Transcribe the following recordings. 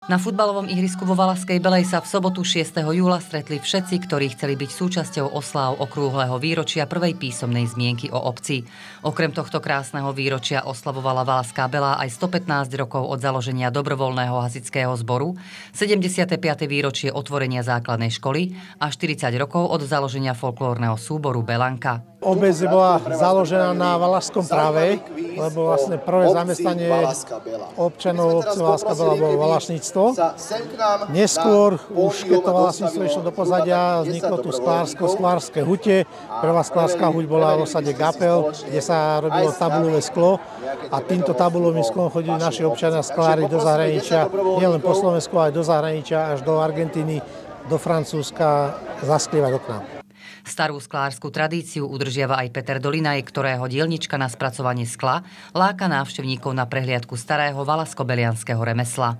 Na futbalovom ihrisku vo Valašskej Belej sa v sobotu 6. júla stretli všetci, ktorí chceli byť súčasťou osláv okrúhleho výročia prvej písomnej zmienky o obci. Okrem tohto krásneho výročia oslavovala Valašská Belá aj 115 rokov od založenia dobrovoľného hasičského zboru, 75. výročie otvorenia základnej školy a 40 rokov od založenia folklórneho súboru Belanka. Obec bola založená na Valašskom práve, lebo vlastne prvé zamestnanie občanov obce Valašská Belá bolo valašníctvo. Neskôr, už keď to valašníctvo išlo do pozadia, vzniklo tu sklárske hute. Prvá sklárska huť bola v osade Gapel, kde sa robilo tabulové sklo. A týmto tabulovým sklom chodili naši občania sklári do zahraničia, nielen po Slovensku, ale aj do zahraničia, až do Argentíny, do Francúzska, zasklievať okná. Starú sklársku tradíciu udržiava aj Peter Dolinaj, ktorého dielnička na spracovanie skla láka návštevníkov na prehliadku starého valašsko-belianskeho remesla.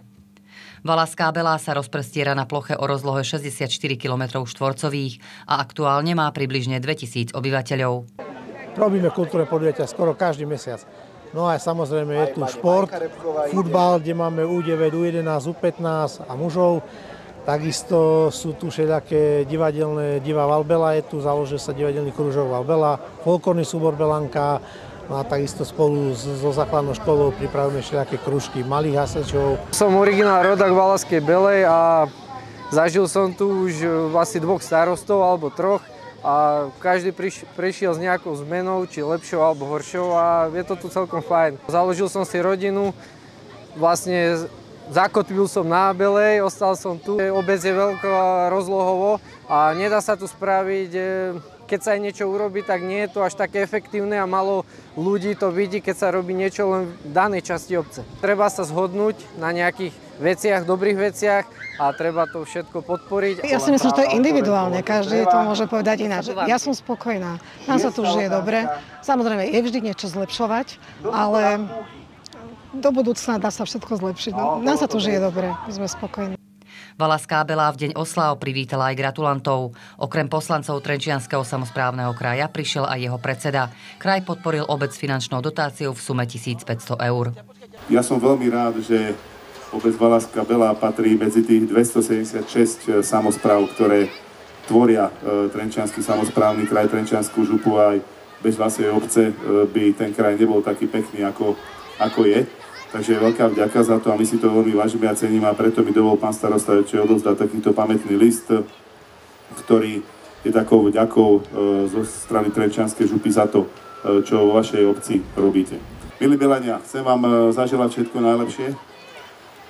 Valašská Belá sa rozprestiera na ploche o rozlohe 64 km štvorcových a aktuálne má približne 2000 obyvateľov. Robíme kultúrne podujatia skoro každý mesiac. No a samozrejme je tu šport, futbal, kde máme U9, U11, U15 a mužov. Takisto sú tu všelijaké diva Valbela, je tu, založil sa divadelný kružok Valbela, folklórny súbor Belanka, no a takisto spolu so základnou školou pripravujeme všelijaké kružky malých hasičov. Som originál rodák Valašskej Belej a zažil som tu už asi 2 starostov alebo 3 a každý prišiel s nejakou zmenou, či lepšou alebo horšou a je to tu celkom fajn. Založil som si rodinu, vlastne zakotvil som na Belej, ostal som tu. Obec je veľká rozlohovo a nedá sa tu spraviť, keď sa aj niečo urobí, tak nie je to až také efektívne a málo ľudí to vidí, keď sa robí niečo len v danej časti obce. Treba sa zhodnúť na nejakých veciach, dobrých veciach a treba to všetko podporiť. Ja si myslím, že to je individuálne, každý to môže povedať ináč. Ja som spokojná, nám sa tu žije dobre. Samozrejme, je vždy niečo zlepšovať, ale do budúcna dá sa všetko zlepšiť. No, nám sa tu žije dobre, my sme spokojní. Valašská Belá v deň osláv privítala aj gratulantov. Okrem poslancov Trenčianskeho samosprávneho kraja prišiel aj jeho predseda. Kraj podporil obec finančnou dotáciou v sume 1500 eur. Ja som veľmi rád, že obec Valašská Belá patrí medzi tých 276 samospráv, ktoré tvoria Trenčiansky samosprávny kraj, Trenčiansku župu. Aj bez vašej obce by ten kraj nebol taký pekný, ako je. Takže veľká vďaka za to a my si to veľmi vážime a ceníme a preto mi dovol pán starosta odovzdať takýto pamätný list, ktorý je takou vďakou zo strany Trenčianskej župy za to, čo vo vašej obci robíte. Milí Belania, chcem vám zaželať všetko najlepšie.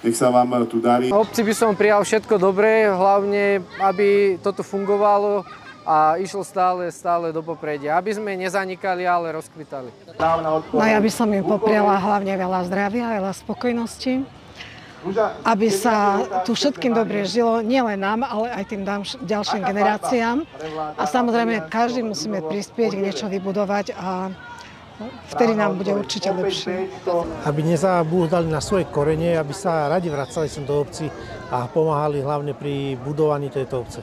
Nech sa vám tu darí. Obci by som prijal všetko dobré, hlavne aby toto fungovalo a išlo stále do popredia, aby sme nezanikali, ale rozkvitali. No ja by som im popriala hlavne veľa zdravia, veľa spokojnosti, aby sa tu všetkým dobre žilo, nielen nám, ale aj tým ďalším generáciám. A samozrejme, každý musíme prispieť k niečo vybudovať a vtedy nám bude určite lepšie. Aby nezabúdali na svoje korene, aby sa radi vracali sem do obci a pomáhali hlavne pri budovaní tejto obce.